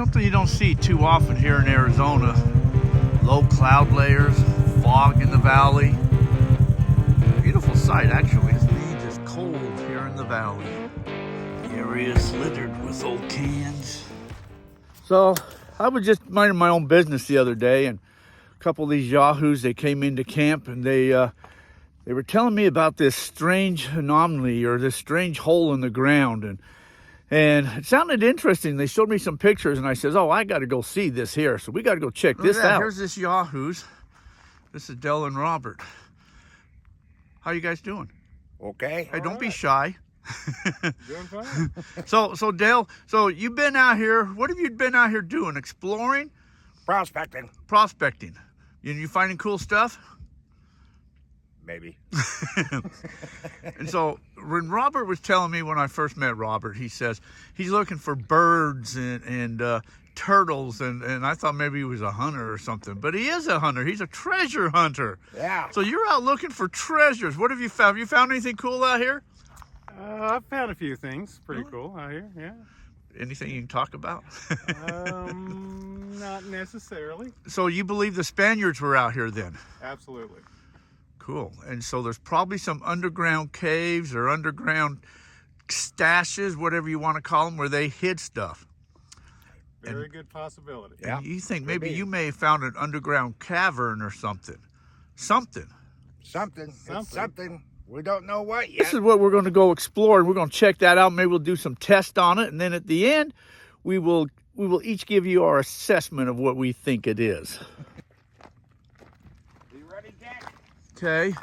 Something you don't see too often here in Arizona. Low cloud layers, fog in the valley. Beautiful sight, actually. It's just cold here in the valley. The area is littered with old cans. So I was just minding my own business the other day, and a couple of these yahoos, they came into camp, and they were telling me about this strange anomaly or this strange hole in the ground, and it sounded interesting. They showed me some pictures, and I says, "Oh, I got to go see this here." So we got to go check this out. Here's this yahoos. This is Dell and Robert. How you guys doing? Okay. Hey, don't be shy. Doing fine. So Dale, so you've been out here. What have you been out here doing? Exploring? Prospecting. Prospecting. You finding cool stuff? Maybe. And so when Robert was telling me, when I first met Robert, he says he's looking for birds and turtles, and I thought maybe he was a hunter or something, but he is a hunter. He's a treasure hunter. Yeah. So you're out looking for treasures. What have you found? Have you found anything cool out here? I've found a few things pretty cool out here, yeah. Anything you can talk about? Not necessarily. So you believe the Spaniards were out here then? Absolutely. Cool. And so there's probably some underground caves or underground stashes, whatever you want to call them, where they hid stuff. Very good possibility. Yeah. And you think maybe you may have found an underground cavern or something. Something. Something. It's something. We don't know what yet. This is what we're going to go explore. We're going to check that out. Maybe we'll do some tests on it, and then at the end, we will each give you our assessment of what we think it is. You ready, Jack? Okay.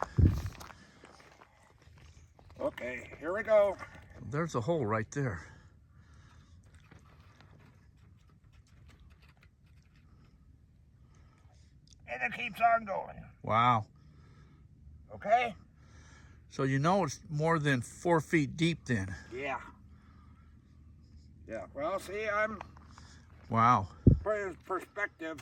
Okay, here we go. There's a hole right there. And it keeps on going. Wow. Okay? So you know it's more than 4 feet deep then. Yeah. Yeah. Well, see, I'm Wow. perspective.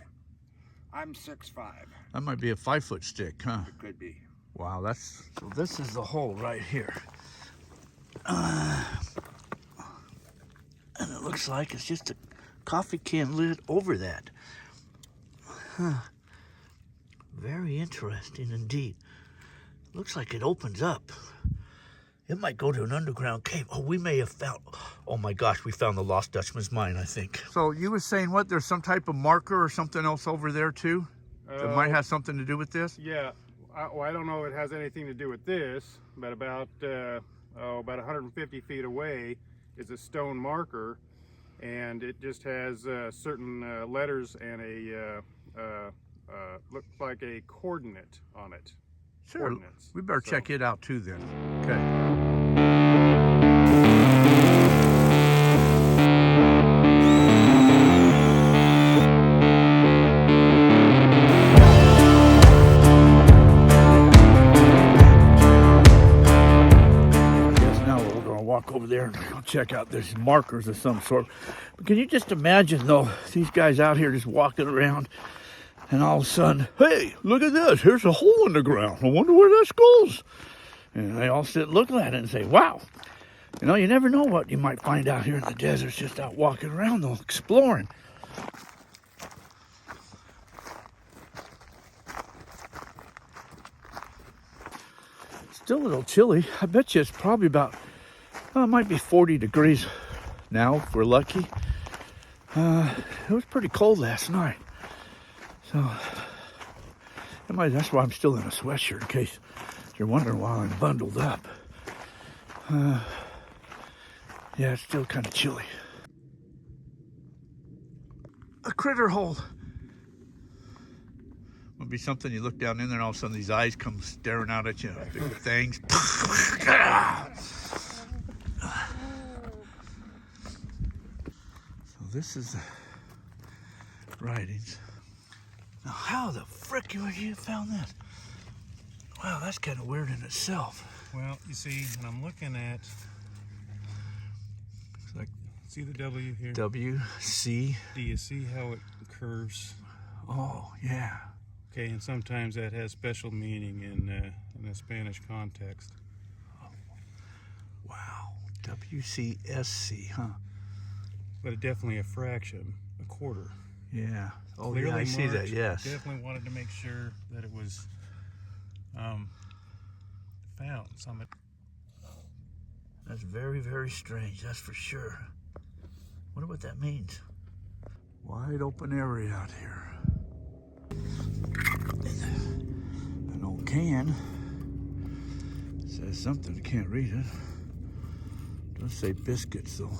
I'm 6'5". That might be a 5-foot stick, huh? It could be. Wow, so this is the hole right here. And it looks like it's just a coffee can lid over that. Huh. Very interesting indeed. Looks like it opens up. It might go to an underground cave. Oh, we may have found, oh my gosh, we found the Lost Dutchman's mine, I think. So you were saying what, there's some type of marker or something else over there too? That might have something to do with this? Yeah. I don't know if it has anything to do with this, but about 150 feet away is a stone marker, and it just has certain letters and a looks like a coordinate on it. Sure. Coordinates. We better check it out too then. Okay. Walk over there and I'll check out these markers of some sort. But can you just imagine though, these guys out here just walking around, and all of a sudden, hey, look at this, here's a hole in the ground, I wonder where this goes. And they all sit looking at it and say, wow. You know, you never know what you might find out here in the deserts, just out walking around though, exploring. Still a little chilly. I bet you it's probably about, it might be 40 degrees now if we're lucky. It was pretty cold last night. So, that's why I'm still in a sweatshirt, in case you're wondering why I'm bundled up. Yeah, it's still kind of chilly. A critter hole. Would be something you look down in there and all of a sudden these eyes come staring out at you, big things. This is the writings. Now, how the frick you found that? Wow, that's kind of weird in itself. Well, you see, when I'm looking at, It's like see the W here? WC. Do you see how it curves? Oh, yeah. Okay, and sometimes that has special meaning in a Spanish context. Wow, WCSC, huh? but it definitely a fraction, a quarter. Yeah. Oh, Clearly yeah, I see that, marked. yes. Definitely wanted to make sure that it was found. That's very, very strange, that's for sure. Wonder what that means. Wide open area out here. An old can. Says something, I can't read it. Does say biscuits though.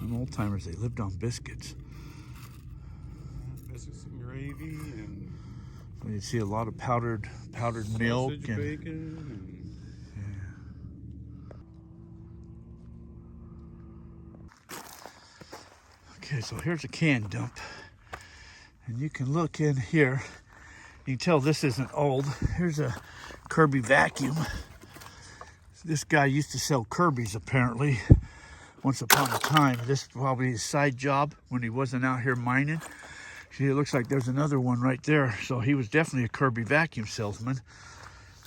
Them old timers, they lived on biscuits. Biscuits and gravy and You see a lot of powdered milk sausage, and bacon. Okay, so here's a can dump. And you can look in here. You can tell this isn't old. Here's a Kirby vacuum. This guy used to sell Kirby's apparently. Once upon a time. This is probably his side job when he wasn't out here mining. See, it looks like there's another one right there. So he was definitely a Kirby vacuum salesman.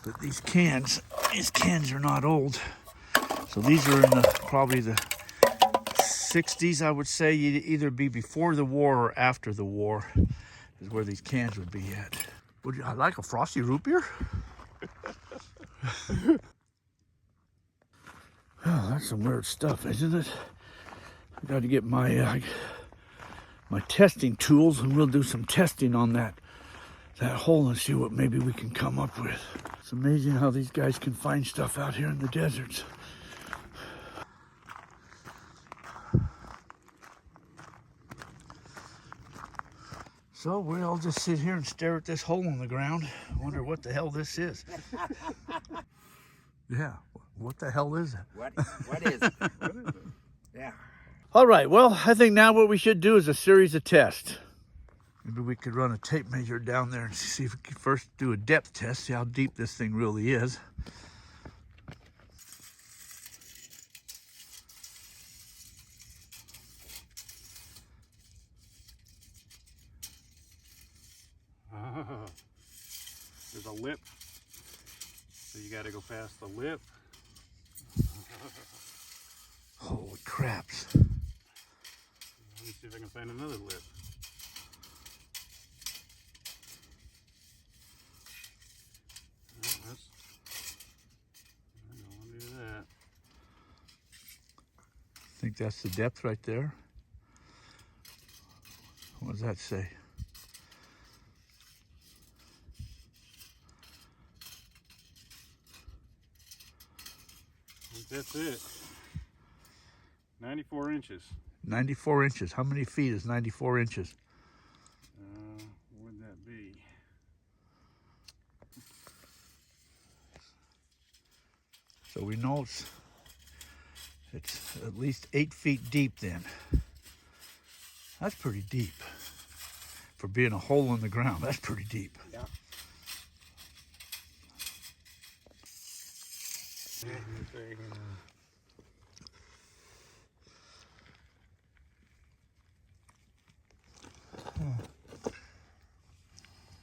But these cans are not old. So these are in probably the 60s, I would say. You'd either be before the war or after the war is where these cans would be at. Would you, I like a frosty root beer? Oh, that's some weird stuff, isn't it? I got to get my my testing tools, and we'll do some testing on that hole and see what maybe we can come up with. It's amazing how these guys can find stuff out here in the deserts. So we all just sit here and stare at this hole in the ground. Wonder what the hell this is. Yeah, what the hell is it? What is it? Yeah. All right, well, I think now what we should do is a series of tests. Maybe we could run a tape measure down there and see if we can first do a depth test, see how deep this thing really is. There's a lip, so you got to go past the lip. Holy craps. Let me see if I can find another lip. I don't want to do that. I think that's the depth right there. What does that say? I think that's it. 94 inches. 94 inches. How many feet is 94 inches? What would that be? So we know it's at least 8 feet deep then. That's pretty deep. For being a hole in the ground, that's pretty deep. Yeah.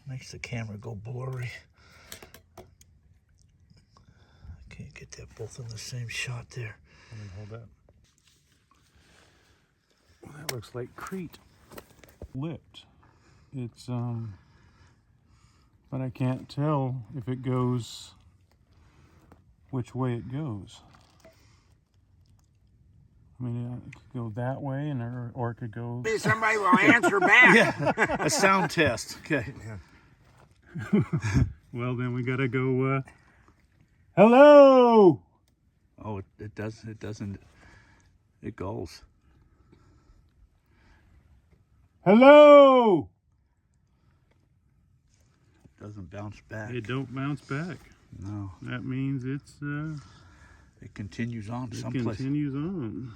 Makes the camera go blurry. I can't get that both in the same shot there. Let me hold that. Well, that looks like Crete. Lipped. It's but I can't tell if it goes which way it goes. I mean, it could go that way, and or it could go. Maybe somebody will answer back. Yeah, a sound test. Okay. Well, then we gotta go. Hello. Oh, it does. It doesn't. It goes. Hello. It doesn't bounce back. It don't bounce back. No. That means it's. It continues on It someplace. continues on.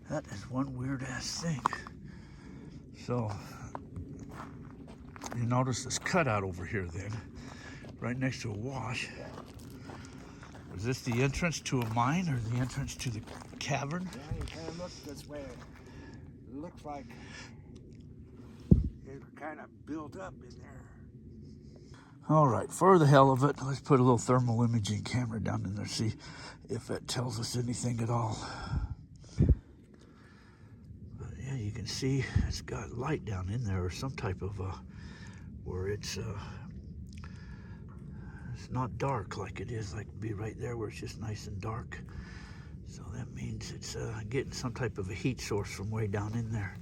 That is one weird ass thing. So you notice this cutout over here then, right next to a wash. Is this the entrance to a mine or the entrance to the cavern? Yeah, you kind of look this way. It looks like it's kind of built up in there. All right, for the hell of it, let's put a little thermal imaging camera down in there, see if that tells us anything at all. But yeah, you can see it's got light down in there, or some type of where it's not dark like it is, like be right there where it's just nice and dark. So that means it's getting some type of a heat source from way down in there,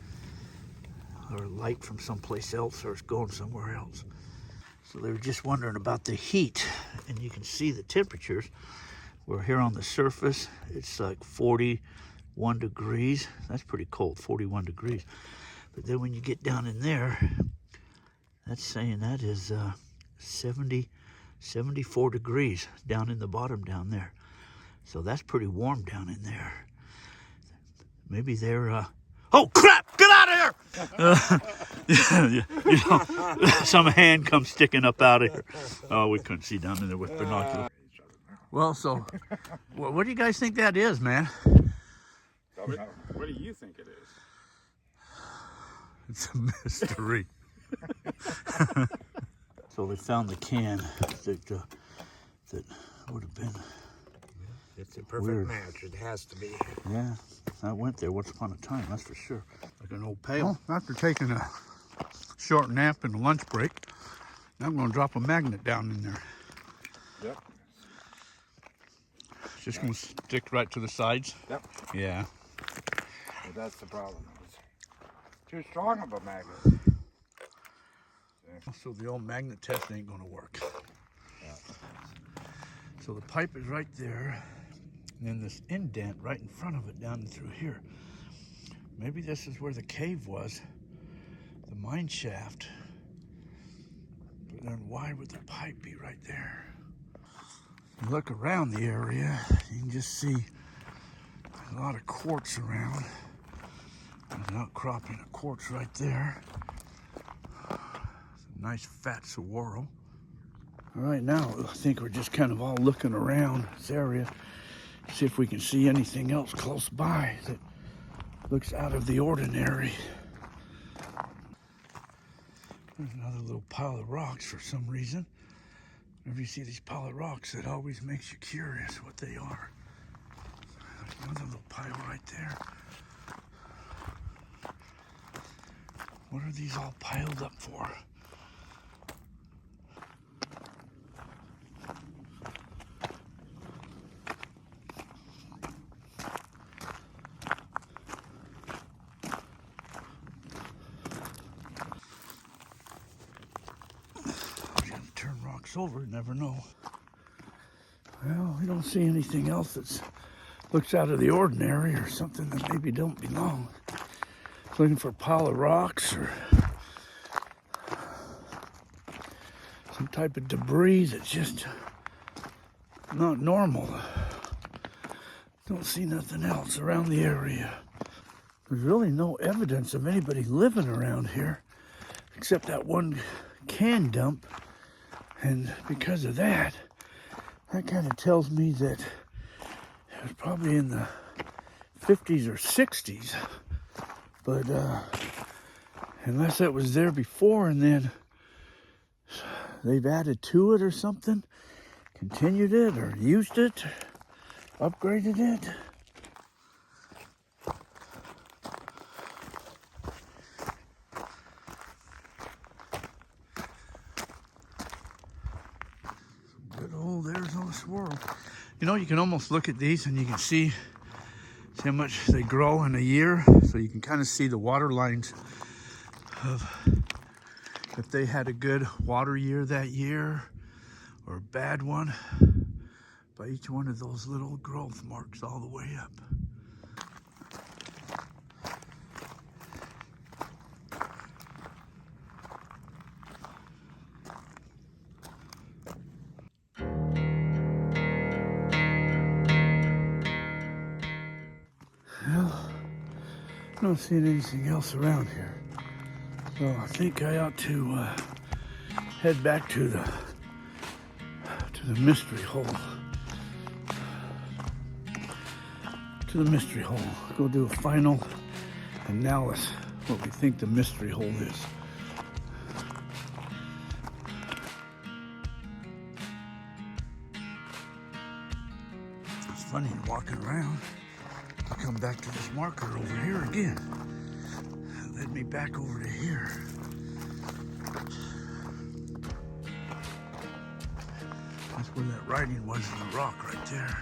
or light from someplace else, or it's going somewhere else. So they were just wondering about the heat, and you can see the temperatures. We're here on the surface, it's like 41 degrees. That's pretty cold, 41 degrees. But then when you get down in there, that's saying that is 74 degrees down in the bottom down there. So that's pretty warm down in there. Maybe they're, oh crap, get out of here! You know, some hand comes sticking up out of here. Oh, we couldn't see down in there with binoculars. Well, so, what do you guys think that is, man? What do you think it is? It's a mystery. So they found the can that would have been. It's a perfect weird match. It has to be. Yeah, I went there once upon a time, that's for sure. Like an old pail. Well, after taking a short nap and a lunch break, I'm going to drop a magnet down in there. Yep. Just going to stick right to the sides? Yep. Yeah. But that's the problem. It's too strong of a magnet. So the old magnet test ain't going to work. Yeah. So the pipe is right there, and then this indent right in front of it down through here. Maybe this is where the cave was, the mine shaft. But then why would the pipe be right there? You look around the area, you can just see a lot of quartz around. There's an outcropping of quartz right there. It's a nice fat saguaro. All right, now I think we're just kind of all looking around this area, see if we can see anything else close by that looks out of the ordinary. There's another little pile of rocks for some reason. Whenever you see these pile of rocks, it always makes you curious what they are. There's another little pile right there. What are these all piled up for? Over, never know. Well, we don't see anything else that looks out of the ordinary, or something that maybe don't belong. Looking for a pile of rocks or some type of debris that's just not normal. Don't see nothing else around the area. There's really no evidence of anybody living around here except that one can dump. And because of that, that kind of tells me that it was probably in the 50s or 60s. But unless that was there before and then they've added to it or something, continued it or used it, upgraded it. Arizona swirl. You know, you can almost look at these and you can see how much they grow in a year. So you can kind of see the water lines of if they had a good water year that year or a bad one by each one of those little growth marks all the way up. I'm not seeing anything else around here, so I think I ought to head back to the mystery hole. To the mystery hole. Go do a final analysis what we think the mystery hole is. funny walking around. I come back to this marker over here again. It led me back over to here. That's where that writing was in the rock right there.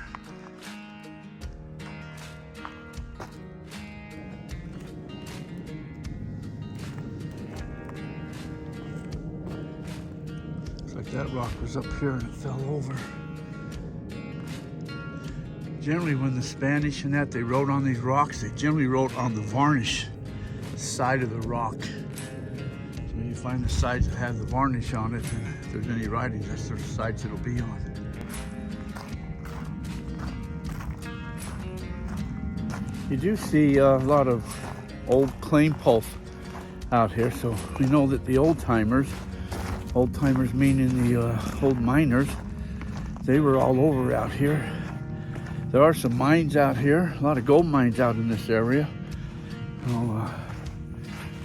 Looks like that rock was up here and it fell over. Generally when the Spanish and that, they wrote on these rocks, they generally wrote on the varnish side of the rock. So when you find the sides that have the varnish on it, and if there's any writings, that's the sides it'll be on. You do see a lot of old claim pulse out here, so we know that the old timers meaning the old miners, they were all over out here. There are some mines out here, a lot of gold mines out in this area. So,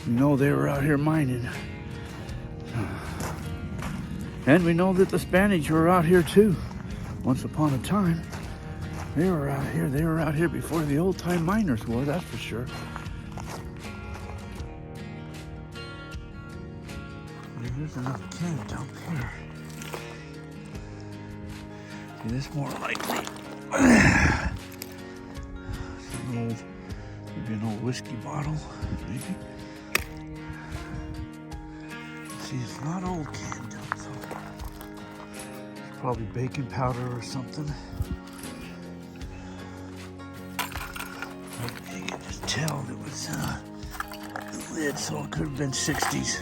we know they were out here mining. And we know that the Spanish were out here too. Once upon a time, they were out here. They were out here before the old time miners were, that's for sure. There's another can down here. See, this more likely. Some old, maybe an old whiskey bottle, maybe. See, it's not old can dump though. It's probably baking powder or something. You can just tell it was the lid, so it could have been 60s.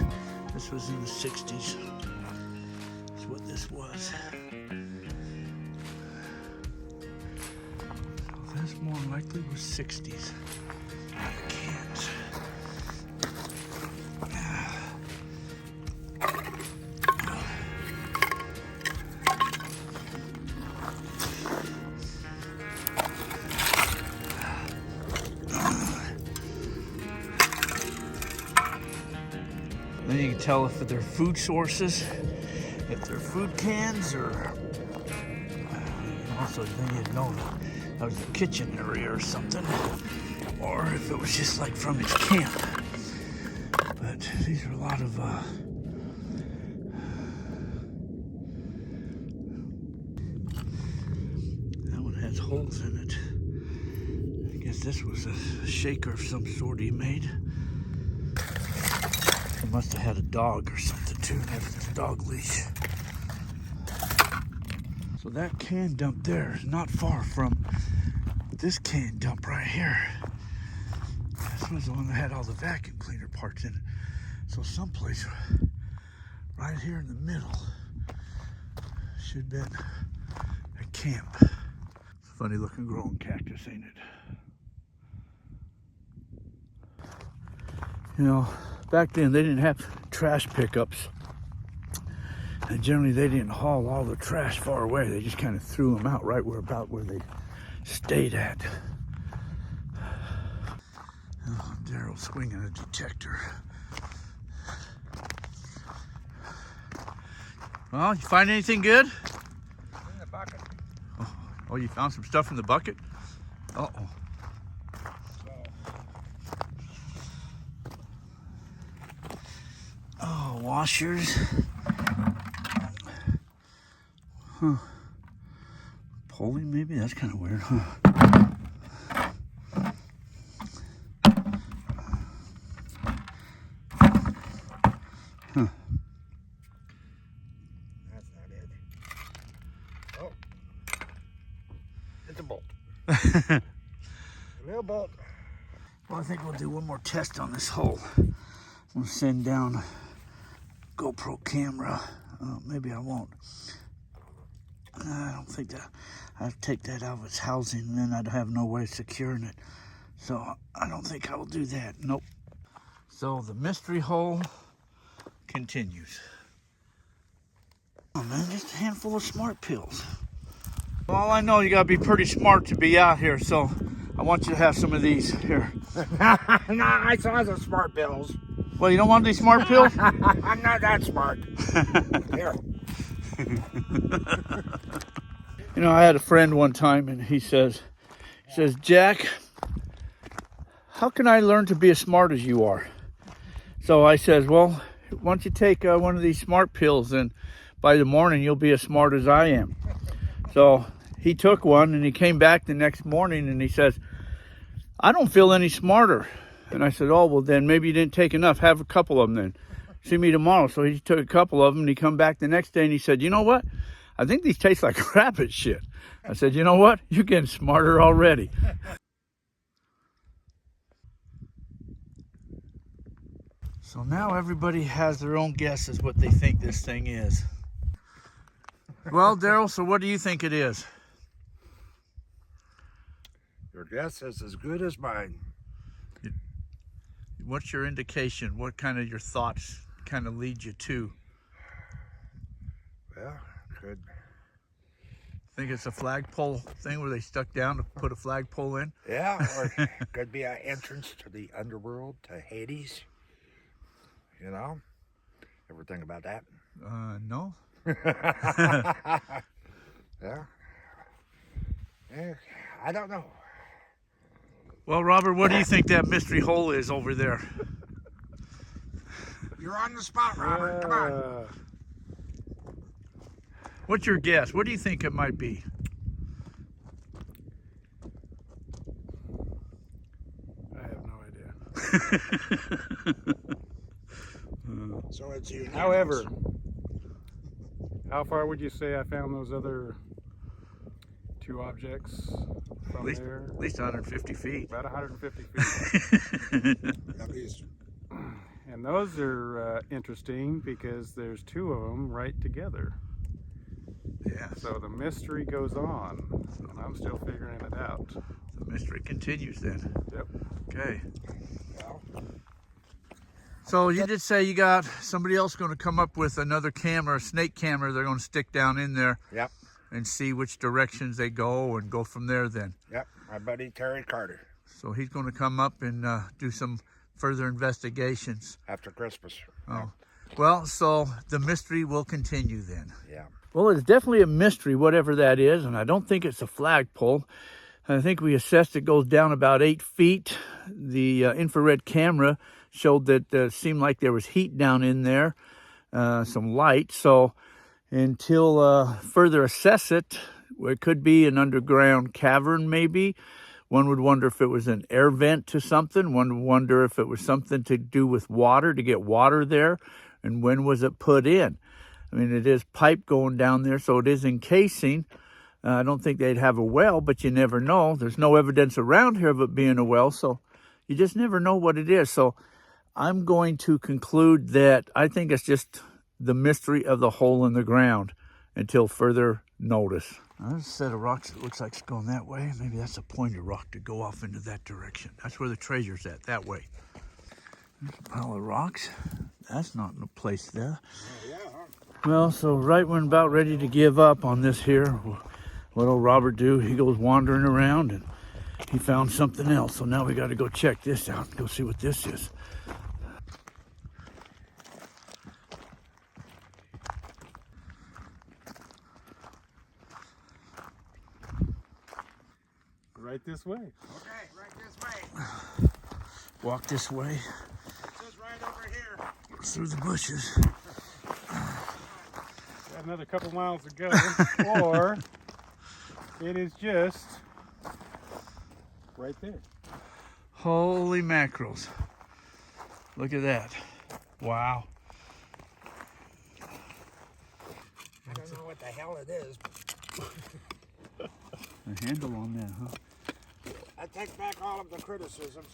This was in the 60s. That's what this was. So this more likely was 60s. Cans. Then you can tell if they're food sources, if they're food cans, or also then you'd know that was a kitchen area or something, or if it was just like from its camp. But these are a lot of that one has holes in it. I guess this was a shaker of some sort he made. He must have had a dog or something too, had a dog leash. So that can dump there is not far from this can dump right here. This was the one that had all the vacuum cleaner parts in it. So someplace right here in the middle should have been a camp. It's a funny looking growing cactus, ain't it? You know, back then they didn't have trash pickups, and generally they didn't haul all the trash far away. They just kind of threw them out right where they stayed at. Oh, Daryl's swinging a detector. Well, you find anything good? In the bucket. Oh, you found some stuff in the bucket? Uh-oh. Oh, washers. Huh. Pulley, maybe? That's kind of weird, huh? Huh. That's not it. Oh. It's a bolt. A little bolt. Well, I think we'll do one more test on this hole. We'll send down a GoPro camera. Maybe I won't. I don't think that. I'd take that out of its housing, and then I'd have no way of securing it. So I don't think I will do that. Nope. So the mystery hole continues. Oh man, just a handful of smart pills. Well, I know you gotta be pretty smart to be out here, so I want you to have some of these here. Nah, I saw the smart pills. Well, you don't want these smart pills? I'm not that smart. Here. You know, I had a friend one time, and he says, Jack, how can I learn to be as smart as you are? So I says, well, why don't you take one of these smart pills, and by the morning you'll be as smart as I am. So he took one, and he came back the next morning, and he says, I don't feel any smarter. And I said, oh, well, then maybe you didn't take enough. Have a couple of them then. See me tomorrow. So he took a couple of them, and he come back the next day, and he said, you know what? I think these taste like rabbit shit. I said, you know what? You're getting smarter already. So now everybody has their own guesses what they think this thing is. Well, Daryl, so what do you think it is? Your guess is as good as mine. What's your indication? What kind of your thoughts kind of lead you to? Well, could. Think it's a flagpole thing where they stuck down to put a flagpole in? Yeah, or could be an entrance to the underworld, to Hades. You know? Ever think about that? No. Yeah. I don't know. Well, Robert, what do you think that mystery hole is over there? You're on the spot, Robert. Come on. What's your guess? What do you think it might be? I have no idea. So it's unanimous. However, how far would you say I found those other two objects from there? At least 150 feet. About 150 feet. At least. And those are interesting because there's two of them right together. Yeah. So the mystery goes on, and I'm still figuring it out. The mystery continues then. Yep. Okay. Well, So you did say you got somebody else going to come up with another camera, a snake camera they're going to stick down in there. Yep. And see which directions they go and go from there then. Yep. My buddy Terry Carter. So he's going to come up and do some further investigations. After Christmas. Oh. Well, so the mystery will continue then. Yeah. Well, it's definitely a mystery, whatever that is, and I don't think it's a flagpole. I think we assessed it goes down about 8 feet. The infrared camera showed that it seemed like there was heat down in there, some light. So until further assess it, it could be an underground cavern maybe. One would wonder if it was an air vent to something. One would wonder if it was something to do with water, to get water there, and when was it put in. I mean, it is pipe going down there, so it is encasing. I don't think they'd have a well, but you never know. There's no evidence around here of it being a well, so you just never know what it is. So I'm going to conclude that I think it's just the mystery of the hole in the ground until further notice. Now, there's a set of rocks that looks like it's going that way. Maybe that's a pointer rock to go off into that direction. That's where the treasure's at, that way. There's a pile of rocks. That's not in a place there. Well, so right when about ready to give up on this here, what'll Robert do? He goes wandering around and he found something else. So now we got to go check this out, go see what this is. Right this way. Okay, right this way. Walk this way This is right over here. through the bushes. Got another couple miles to go, or it is just right there. Holy mackerels. Look at that. Wow. I don't know what the hell it is. A handle on that, huh? I take back all of the criticisms.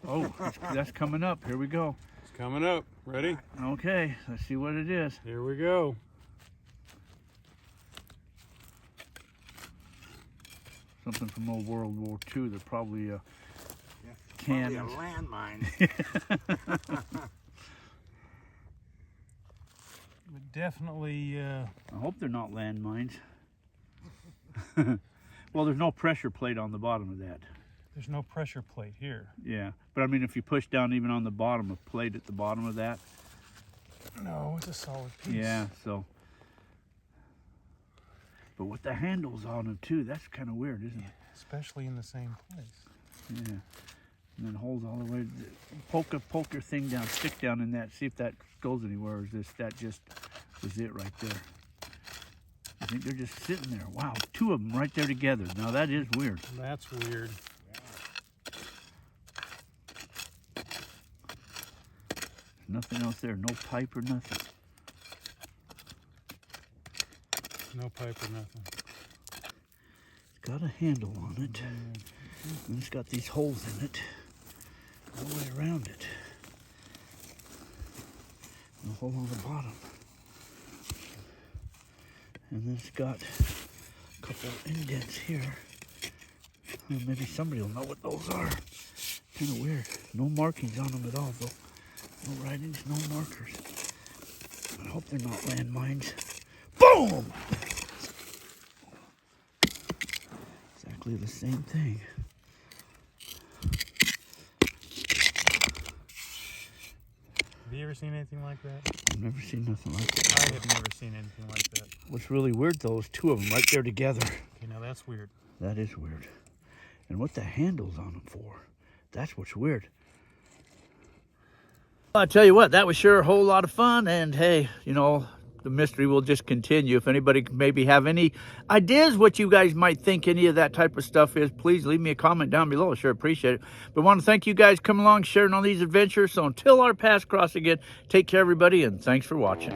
Oh, that's coming up. Here we go. It's coming up. Ready? Okay, let's see what it is. Here we go. Something from old World War II. They're probably Probably cannons. a landmine. But definitely. I hope they're not landmines. Well, there's no pressure plate on the bottom of that. There's no pressure plate here. Yeah, but I mean, if you push down even on the bottom, a plate at the bottom of that. No, it's a solid piece. Yeah, so. But with the handles on them too, that's kind of weird, isn't it? Especially in the same place. Yeah. And then holes all the way. Poke your thing down, stick down in that, see if that goes anywhere. Or is that just is it right there? I think they're just sitting there. Wow, two of them right there together. Now that is weird. That's weird. Nothing else there, no pipe or nothing. No pipe or nothing. It's got a handle on it. And it's got these holes in it all the way around it. And a hole on the bottom. And then it's got a couple of indents here. Well, maybe somebody will know what those are. Kind of weird. No markings on them at all, though. No writings, no markers. I hope they're not landmines. Boom! Exactly the same thing. Have you ever seen anything like that? I've never seen nothing like that. I have never seen anything like that. What's really weird, though, is two of them right there together. Okay, now that's weird. That is weird. And what the handle's on them for? That's what's weird. I tell you what, that was sure a whole lot of fun. And hey, you know, the mystery will just continue. If anybody maybe have any ideas what you guys might think any of that type of stuff is, please leave me a comment down below. I sure appreciate it. But I want to thank you guys coming along, sharing all these adventures. So until our paths cross again, take care, everybody, and thanks for watching.